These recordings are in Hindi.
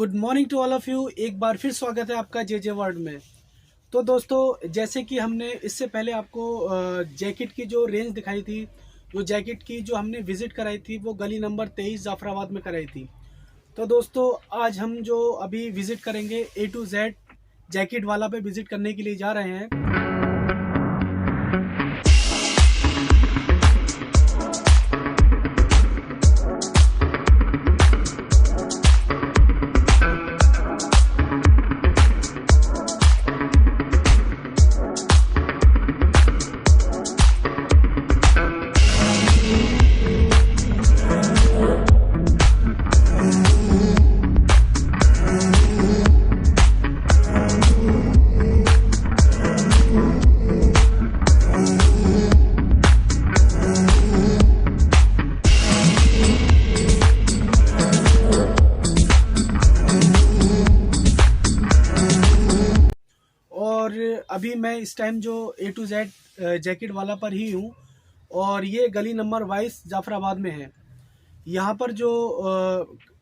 Good morning to all of you. एक बार फिर स्वागत है आपका जे जे वर्ल्ड में। तो दोस्तों, जैसे कि हमने इससे पहले आपको जैकेट की जो रेंज दिखाई थी, जो जैकेट की जो हमने विज़िट कराई थी वो गली नंबर 23 जाफराबाद में कराई थी। तो दोस्तों, आज हम जो अभी विज़िट करेंगे ए टू जेड जैकेट वाला पे विज़िट करने के लिए जा रहे हैं। और अभी मैं इस टाइम जो ए टू जेड जैकेट वाला पर ही हूँ और ये गली नंबर 22 जाफराबाद में है। यहाँ पर जो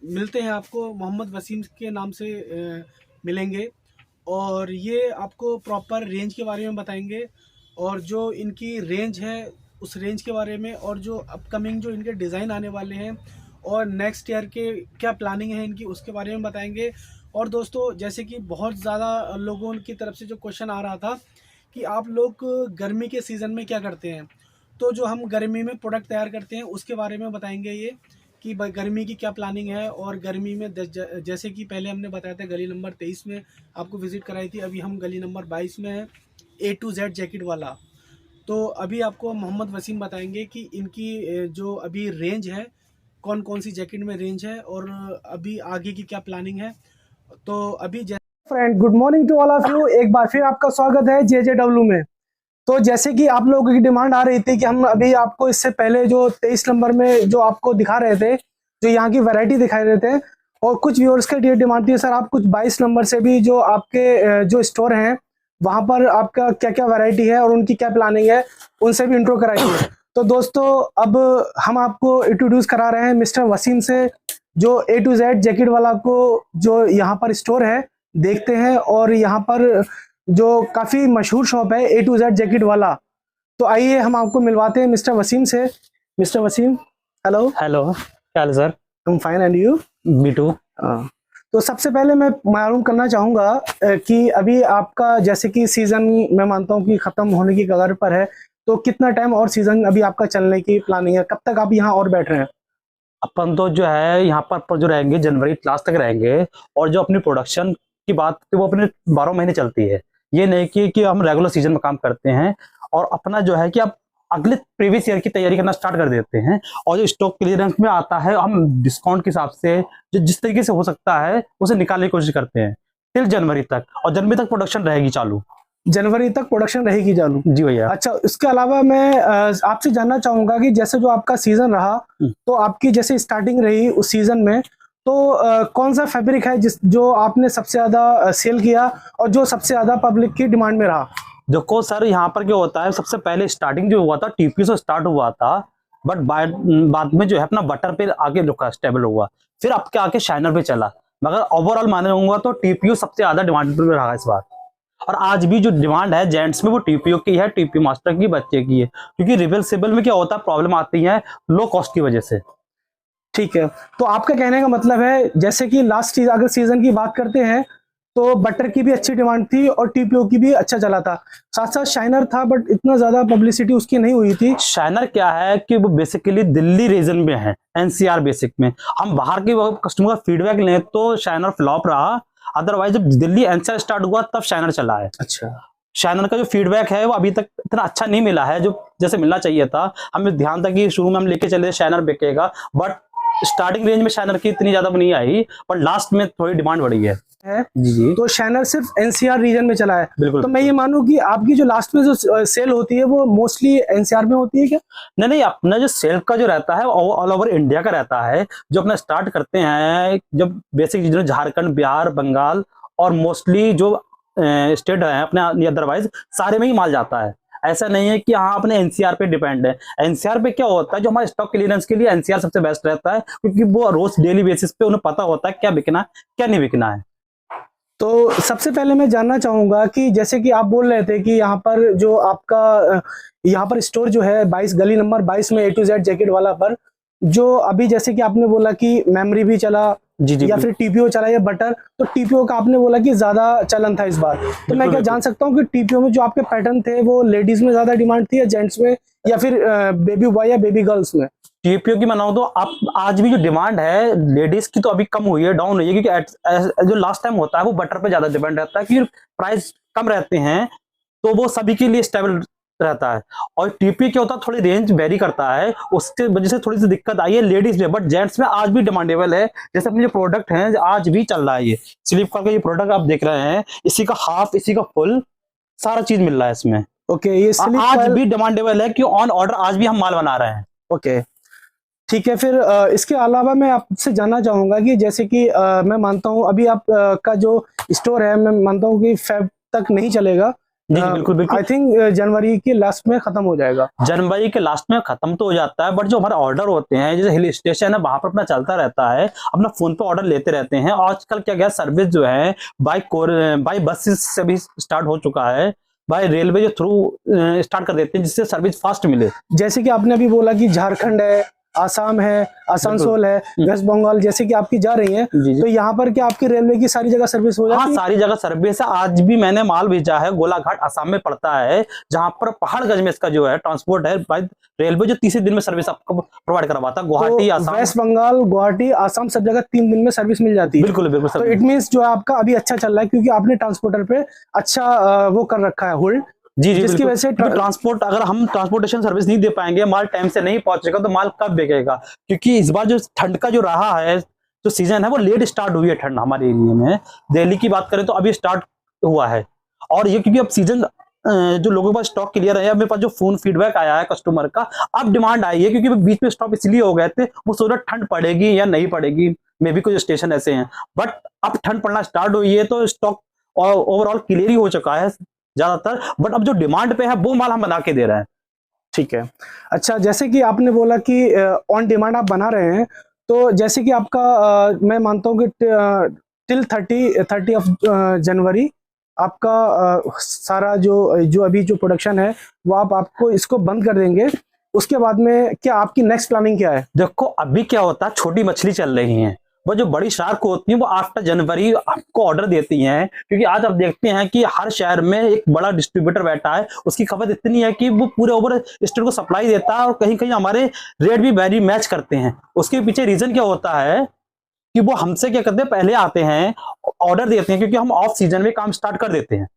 मिलते हैं आपको मोहम्मद वसीम के नाम से मिलेंगे और ये आपको प्रॉपर रेंज के बारे में बताएंगे और जो इनकी रेंज है उस रेंज के बारे में, और जो अपकमिंग जो इनके डिज़ाइन आने वाले हैं और नेक्स्ट ईयर के क्या प्लानिंग है इनकी उसके बारे में बताएंगे। और दोस्तों, जैसे कि बहुत ज़्यादा लोगों की तरफ से जो क्वेश्चन आ रहा था कि आप लोग गर्मी के सीज़न में क्या करते हैं, तो जो हम गर्मी में प्रोडक्ट तैयार करते हैं उसके बारे में बताएंगे ये कि गर्मी की क्या प्लानिंग है। और गर्मी में जैसे कि पहले हमने बताया था गली नंबर 23 में आपको विज़िट कराई थी, अभी हम गली नंबर 22 में हैं ए टू जेड जैकेट वाला। तो अभी आपको मोहम्मद वसीम बताएंगे कि इनकी जो अभी रेंज है, कौन कौन सी जैकेट में रेंज है और अभी आगे की क्या प्लानिंग है। तो अभी friend, good morning to all of you. एक बार फिर आपका स्वागत है JJW में। तो जैसे कि आप लोगों की डिमांड आ रही थी कि हम अभी आपको इससे पहले जो 23 नंबर में जो आपको दिखा रहे थे, जो यहाँ की वैरायटी दिखा रहे थे, और कुछ व्यूअर्स के लिए डिमांड थी सर आप कुछ 22 नंबर से भी जो आपके जो स्टोर हैं वहाँ पर आपका क्या क्या वैरायटी है और उनकी क्या प्लानिंग है उनसे भी इंट्रो कराइए। तो दोस्तों, अब हम आपको इंट्रोड्यूस करा रहे हैं मिस्टर वसीम से, जो ए टू जेड जैकेट वाला को जो यहाँ पर स्टोर है देखते हैं। और यहाँ पर जो काफ़ी मशहूर शॉप है ए टू जेड जैकेट वाला, तो आइए हम आपको मिलवाते हैं मिस्टर वसीम से। Mister Wasim, hello. हेलो, क्या हाल है सर? तुम fine and you? Me too. तो सबसे पहले मैं मालूम करना चाहूँगा कि अभी आपका जैसे कि सीज़न मैं मानता हूँ कि ख़त्म होने की कगार पर है, तो कितना टाइम और सीज़न अभी आपका चलने की प्लानिंग है, कब तक आप यहाँ और बैठ रहे हैं? अपन तो जो है यहाँ पर जो रहेंगे जनवरी लास्ट तक रहेंगे, और जो अपनी प्रोडक्शन की बात है वो अपने 12 महीने चलती है। ये नहीं कि हम रेगुलर सीजन में काम करते हैं, और अपना जो है कि आप अगले प्रीवियस ईयर की तैयारी करना स्टार्ट कर देते हैं, और जो स्टॉक क्लियरेंस में आता है हम डिस्काउंट के हिसाब से जो जिस तरीके से हो सकता है उसे निकालने की कोशिश करते हैं टिल जनवरी तक, और जनवरी तक प्रोडक्शन रहेगी चालू। जनवरी तक प्रोडक्शन रहेगी चालू? जी भैया। अच्छा, इसके अलावा मैं आपसे जानना चाहूंगा कि जैसे जो आपका सीजन रहा, तो आपकी जैसे स्टार्टिंग रही उस सीजन में, तो कौन सा फैब्रिक है जो आपने सबसे ज्यादा सेल किया और जो सबसे ज्यादा पब्लिक की डिमांड में रहा? देखो सर, यहाँ पर क्या होता है, सबसे पहले स्टार्टिंग जो हुआ था टीपी से स्टार्ट हुआ था, बट बाद में जो है अपना बटर पे आगे रुका, स्टेबल हुआ, फिर अब के आके शाइनर पे चला। मगर ओवरऑल माने जाऊंगा तो टीपीयू सबसे ज्यादा डिमांड पे रहा इस बार। और आज भी जो डिमांड है जेंट्स में वो टीपीयू की है, टीपी मास्टर की, बच्चे की है, क्योंकि रिवर्सिबल में क्या होता है, प्रॉब्लम आती है लो कॉस्ट की वजह से। ठीक है, तो आपका कहने का मतलब है जैसे कि लास्ट अगर सीजन की बात करते हैं तो बटर की भी अच्छी डिमांड थी और टीपीओ की भी अच्छा चला था, साथ साथ शाइनर था बट इतना ज्यादा पब्लिसिटी उसकी नहीं हुई थी। शाइनर क्या है कि वो बेसिकली दिल्ली रीजन में है, एनसीआर बेसिक में। हम बाहर के कस्टमर का फीडबैक लें तो शाइनर फ्लॉप रहा, अदरवाइज जब दिल्ली एनसीआर स्टार्ट हुआ तब शाइनर चला है। अच्छा, शाइनर का जो फीडबैक है वो अभी तक इतना अच्छा नहीं मिला है जो जैसे मिलना चाहिए था। हमें ध्यान था कि शुरू में हम लेके चले शाइनर बिकेगा, बट स्टार्टिंग रेंज में शाइनर की इतनी ज्यादा नहीं आई, पर लास्ट में थोड़ी डिमांड बढ़ी है। जी जी। तो शाइनर सिर्फ एनसीआर रीजन में चला है? बिल्कुल। तो मैं ये मानूं कि आपकी जो लास्ट में जो सेल होती है वो मोस्टली एनसीआर में होती है क्या? नहीं, अपना जो सेल का जो रहता है ऑल ओवर इंडिया का रहता है। जो अपना स्टार्ट करते हैं जब बेसिक चीजें झारखंड, बिहार, बंगाल और मोस्टली जो स्टेट है अपने, अदरवाइज सारे में ही माल जाता है। ऐसा नहीं है कि हाँ अपने एनसीआर पे डिपेंड है। एनसीआर पे क्या होता है, जो हमारे स्टॉक क्लियरेंस के लिए एनसीआर सबसे बेस्ट रहता है, क्योंकि वो रोज डेली बेसिस पे उन्हें पता होता है क्या बिकना क्या नहीं बिकना है। तो सबसे पहले मैं जानना चाहूंगा कि जैसे कि आप बोल रहे थे कि यहाँ पर जो आपका यहाँ पर स्टोर जो है 22 गली नंबर 22 में A to Z जैकेट वाला पर, जो अभी जैसे कि आपने बोला कि मेमोरी भी चला जी या फिर टीपीओ चला या बटर, तो टीपीओ का आपने बोला कि ज्यादा चलन था इस बार, तो मैं क्या जान सकता हूँ कि टीपीओ में जो आपके पैटर्न थे वो लेडीज में ज्यादा डिमांड थी या जेंट्स में या फिर बेबी बॉय या बेबी गर्ल्स में? टीपीओ की बनाओ तो आप आज भी जो डिमांड है लेडीज की तो अभी कम हुई है, डाउन हुई है, क्योंकि जो लास्ट टाइम होता है वो बटर पे ज्यादा डिपेंड रहता है, क्योंकि प्राइस कम रहते हैं तो वो सभी के लिए स्टेबल रहता है। और टीपीओ क्या होता है, थोड़ी रेंज वेरी करता है, उसके वजह से थोड़ी सी दिक्कत आई है लेडीज में, बट जेंट्स में आज भी डिमांडेबल है। जैसे अपने जो प्रोडक्ट हैं आज भी चल रहा है, ये स्लीप का ये प्रोडक्ट आप देख रहे हैं, इसी का हाफ इसी का फुल सारा चीज मिल रहा है इसमें। ओके, ये आज भी डिमांडेबल है कि ऑन ऑर्डर आज भी हम माल बना रहे हैं। ओके ठीक है। फिर इसके अलावा मैं आपसे जानना चाहूंगा कि जैसे कि मैं मानता हूं अभी आप का जो स्टोर है, मैं मानता हूं कि फेब तक नहीं चलेगा। जी बिल्कुल बिल्कुल। आई थिंक जनवरी के लास्ट में खत्म हो जाएगा। जनवरी के लास्ट में खत्म तो हो जाता है, बट जो हमारे ऑर्डर होते हैं जैसे हिल स्टेशन है वहां पर अपना चलता रहता है, अपना फोन पे ऑर्डर लेते रहते हैं। आजकल क्या गया सर्विस जो है बाई बस से भी स्टार्ट हो चुका है, बाय रेलवे जो थ्रू स्टार्ट कर देते हैं जिससे सर्विस फास्ट मिले। जैसे कि आपने अभी बोला कि झारखंड है, आसाम है, आसनसोल है, वेस्ट बंगाल जैसे कि आपकी जा रही है, तो यहाँ पर क्या आपकी रेलवे की सारी जगह सर्विस हो जाती है? हाँ सारी जगह सर्विस है। आज भी मैंने माल भेजा है, गोलाघाट आसाम में पड़ता है, जहां पर पहाड़गंज में इसका जो है ट्रांसपोर्ट है बाय रेलवे, जो तीसरे दिन में सर्विस आपको प्रोवाइड करवाता है। गुवाहाटी आसाम, वेस्ट बंगाल, गुवाहाटी, आसाम सब जगह 3 दिन में सर्विस मिल जाती है। बिल्कुल बिल्कुल। तो इट मीन्स जो है आपका अभी अच्छा चल रहा है, क्योंकि आपने ट्रांसपोर्टर पे अच्छा वो कर रखा है होल्ड। जी जी, जिसकी वजह से ट्रांसपोर्ट, अगर हम ट्रांसपोर्टेशन सर्विस नहीं दे पाएंगे, माल टाइम से नहीं पहुंचेगा तो माल कब बिकेगा? क्योंकि इस बार जो ठंड का जो रहा है जो सीजन है वो लेट स्टार्ट हुई है ठंड हमारे एरिया में। दिल्ली की बात करें तो अभी स्टार्ट हुआ है, और ये क्योंकि अब सीजन जो लोगों के पास स्टॉक क्लियर है, मेरे पास जो फोन फीडबैक आया है कस्टमर का, अब डिमांड आई है, क्योंकि बीच में स्टॉप इसलिए हो गए थे वो सोच रहा ठंड पड़ेगी या नहीं पड़ेगी, मे भी कुछ स्टेशन ऐसे हैं, बट अब ठंड पड़ना स्टार्ट हुई है तो स्टॉक ओवरऑल क्लियर ही हो चुका है ज्यादातर, बट अब जो डिमांड पे है वो माल हम बना के दे रहे हैं। ठीक है। अच्छा, जैसे कि आपने बोला कि ऑन डिमांड आप बना रहे हैं, तो जैसे कि आपका मैं मानता हूँ कि टिल 30 ऑफ जनवरी आपका सारा जो अभी जो प्रोडक्शन है वो आपको इसको बंद कर देंगे। उसके बाद में क्या आपकी नेक्स्ट प्लानिंग क्या है? देखो अभी क्या होता है, छोटी मछली चल रही है, वो जो बड़ी शार्क होती है वो आफ्टर जनवरी आपको ऑर्डर देती हैं, क्योंकि आज आप देखते हैं कि हर शहर में एक बड़ा डिस्ट्रीब्यूटर बैठा है, उसकी खपत इतनी है कि वो पूरे ओवर स्टेट को सप्लाई देता है, और कहीं कहीं हमारे रेट भी वेरी मैच करते हैं। उसके पीछे रीजन क्या होता है कि वो हमसे क्या करते हैं, पहले आते हैं ऑर्डर देते हैं, क्योंकि हम ऑफ सीजन में काम स्टार्ट कर देते हैं।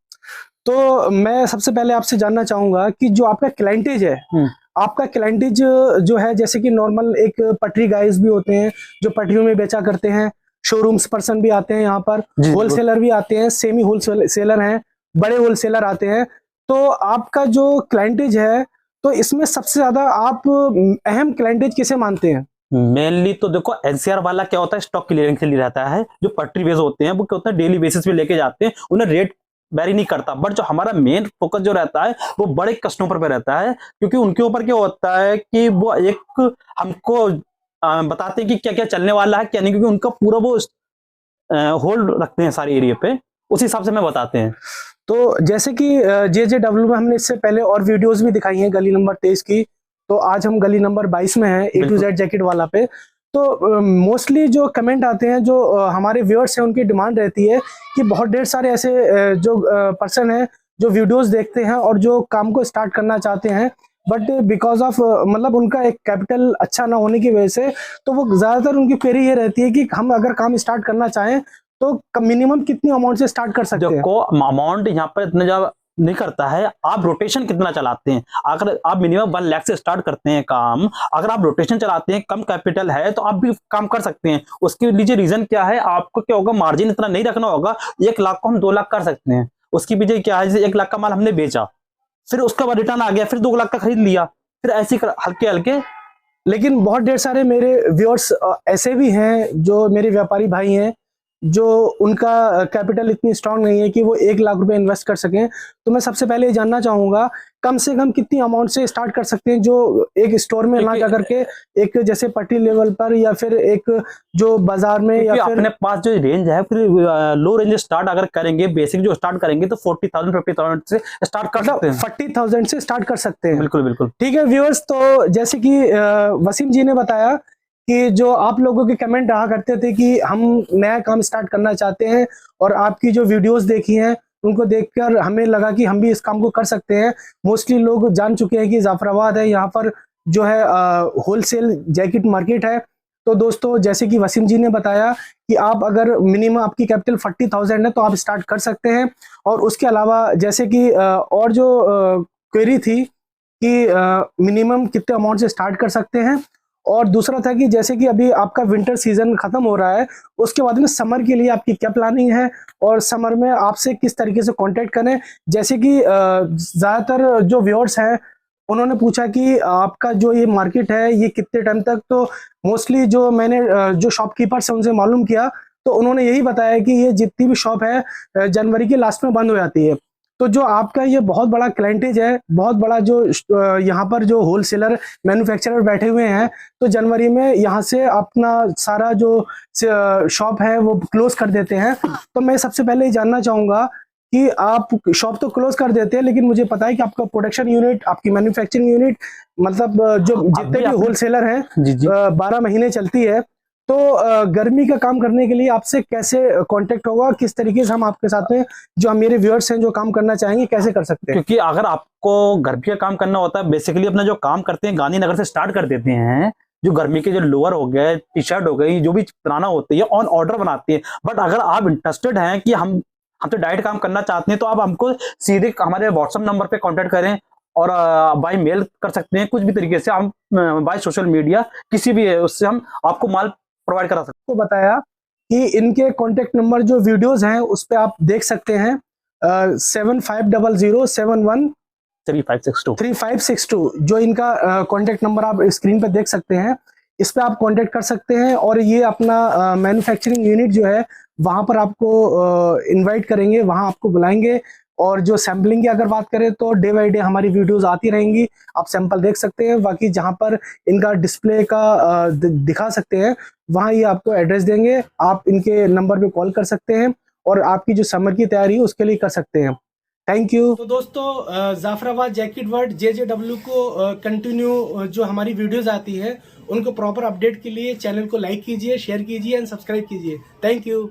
तो मैं सबसे पहले आपसे जानना चाहूंगा कि जो आपका क्लाइंटेज है, आपका क्लाइंटेज जो है, जैसे कि नॉर्मल एक पटरी गाइस भी होते हैं जो पटरियों में बेचा करते हैं, शोरूम्स पर्सन भी आते हैं यहाँ पर, होलसेलर भी आते हैं, सेमी होलसेलर हैं, बड़े होलसेलर आते हैं, तो आपका जो क्लाइंटेज है तो इसमें सबसे ज्यादा आप अहम क्लाइंटेज किसे मानते हैं? मेनली तो देखो एनसीआर वाला क्या होता है, स्टॉक क्लियरिंग के लिए रहता है। जो पटरी बेस होते हैं वो क्या होता है, डेली बेसिस पे लेके जाते हैं, उन्हें रेट वेरी नहीं करता, बट जो हमारा मेन फोकस जो रहता है वो बड़े कस्टमर पे रहता है, क्योंकि उनके ऊपर क्या होता है कि वो एक हमको बताते हैं कि क्या क्या चलने वाला है क्या नहीं, क्योंकि उनका पूरा वो होल्ड रखते हैं सारे एरिया पे, उस हिसाब से हमें बताते हैं। तो जैसे कि JJW में हमने इससे पहले और वीडियोस भी दिखाई हैं गली नंबर 23 की, तो आज हम गली नंबर 22 में हैं A to Z जैकेट वाला पे। तो मोस्टली जो कमेंट आते हैं, जो हमारे व्यूअर्स हैं, उनकी डिमांड रहती है कि बहुत ढेर सारे ऐसे जो पर्सन हैं जो वीडियोस देखते हैं और जो काम को स्टार्ट करना चाहते हैं, बट बिकॉज ऑफ मतलब उनका एक कैपिटल अच्छा ना होने की वजह से, तो वो ज़्यादातर उनकी क्वेरी ये रहती है कि हम अगर काम स्टार्ट करना चाहें तो मिनिमम कितनी अमाउंट से स्टार्ट कर सकते हैं? देखो अमाउंट यहाँ पर इतना ज्यादा नहीं करता है, आप रोटेशन कितना चलाते हैं। अगर आप मिनिमम 1 लाख से स्टार्ट करते हैं काम, अगर आप रोटेशन चलाते हैं, कम कैपिटल है, तो आप भी काम कर सकते हैं। उसके लीजिए रीजन क्या है, आपको क्या होगा, मार्जिन इतना नहीं रखना होगा। 1 लाख को हम 2 लाख कर सकते हैं। उसके पीछे क्या है, जैसे 1 लाख का माल हमने बेचा, फिर उसके बाद रिटर्न आ गया, फिर 2 लाख का खरीद लिया, फिर ऐसे हल्के हल्के। लेकिन बहुत ढेर सारे मेरे व्यूअर्स ऐसे भी हैं जो मेरे व्यापारी भाई हैं जो उनका कैपिटल इतनी स्ट्रांग नहीं है कि वो 1 लाख रुपए इन्वेस्ट कर सकें, तो मैं सबसे पहले ये जानना चाहूँगा कम से कम कितनी अमाउंट से स्टार्ट कर सकते हैं, जो एक स्टोर में ना जा करके एक जैसे पट्टी लेवल पर या फिर एक जो बाजार में या फिर अपने पास जो रेंज है, फिर लो रेंज स्टार्ट अगर करेंगे, बेसिक जो स्टार्ट करेंगे तो 40,000 50,000 से स्टार्ट कर सकते हैं, 40,000 से स्टार्ट कर सकते हैं। बिल्कुल बिल्कुल। ठीक है व्यूअर्स, तो जैसे कि वसीम जी ने बताया कि जो आप लोगों के कमेंट रहा करते थे कि हम नया काम स्टार्ट करना चाहते हैं और आपकी जो वीडियोस देखी हैं उनको देखकर हमें लगा कि हम भी इस काम को कर सकते हैं। मोस्टली लोग जान चुके हैं कि जाफराबाद है, यहाँ पर जो है होलसेल जैकेट मार्केट है। तो दोस्तों जैसे कि वसीम जी ने बताया कि आप अगर मिनिमम आपकी कैपिटल 40,000 है तो आप स्टार्ट कर सकते हैं। और उसके अलावा जैसे कि और जो क्वेरी थी कि मिनिमम कितने अमाउंट से स्टार्ट कर सकते हैं, और दूसरा था कि जैसे कि अभी आपका विंटर सीजन खत्म हो रहा है, उसके बाद में समर के लिए आपकी क्या प्लानिंग है और समर में आपसे किस तरीके से कांटेक्ट करें। जैसे कि ज़्यादातर जो व्यूअर्स हैं उन्होंने पूछा कि आपका जो ये मार्केट है ये कितने टाइम तक, तो मोस्टली जो मैंने जो शॉपकीपर्स हैं उनसे मालूम किया तो उन्होंने यही बताया कि ये जितनी भी शॉप है जनवरी के लास्ट में बंद हो जाती है। तो जो आपका ये बहुत बड़ा क्लाइंटेज है, बहुत बड़ा जो यहाँ पर जो होलसेलर मैन्युफैक्चरर बैठे हुए हैं, तो जनवरी में यहाँ से अपना सारा जो शॉप है वो क्लोज कर देते हैं। तो मैं सबसे पहले ये जानना चाहूँगा कि आप शॉप तो क्लोज कर देते हैं, लेकिन मुझे पता है कि आपका प्रोडक्शन यूनिट, आपकी मैन्युफैक्चरिंग यूनिट, मतलब जो जितने भी होलसेलर हैं 12 महीने चलती है। तो गर्मी का काम करने के लिए आपसे कैसे कांटेक्ट होगा, किस तरीके से हम आपके साथ में जो मेरे व्यूअर्स हैं जो काम करना चाहेंगे कैसे कर सकते हैं? क्योंकि अगर आपको गर्मी का काम करना होता है, बेसिकली अपना जो काम करते हैं गांधीनगर से स्टार्ट कर देते हैं। जो गर्मी के जो लोअर हो गए, टी शर्ट हो गई, जो भी बनाना होती है ऑन ऑर्डर बनाती है। बट अगर आप इंटरेस्टेड हैं कि हम तो डायरेक्ट काम करना चाहते हैं, तो आप हमको सीधे हमारे व्हाट्सएप नंबर पे कांटेक्ट करें और बाय मेल कर सकते हैं, कुछ भी तरीके से हम बाय सोशल मीडिया किसी भी है उससे हम आपको माल प्रोवाइड करा सकते हैं। तो बताया कि इनके कॉन्टेक्ट नंबर जो वीडियोज हैं उस पर आप देख सकते हैं 750071 3562 जो इनका कॉन्टेक्ट नंबर आप स्क्रीन पे देख सकते हैं। इस पे आप कांटेक्ट कर सकते हैं और ये अपना मैन्युफैक्चरिंग यूनिट जो है वहाँ पर आपको इनवाइट करेंगे, वहाँ आपको बुलाएंगे। और जो सैम्पलिंग की अगर बात करें तो डे बाई डे हमारी वीडियोस आती रहेंगी, आप सैंपल देख सकते हैं। बाकी जहाँ पर इनका डिस्प्ले का दिखा सकते हैं वहाँ ये आपको एड्रेस देंगे, आप इनके नंबर पे कॉल कर सकते हैं और आपकी जो समर की तैयारी है उसके लिए कर सकते हैं। Thank you. तो दोस्तों जाफराबाद जैकेट वर्ल्ड JJW को कंटिन्यू जो हमारी वीडियोस आती है उनको प्रॉपर अपडेट के लिए चैनल को लाइक कीजिए, शेयर कीजिए एंड सब्सक्राइब कीजिए। Thank you.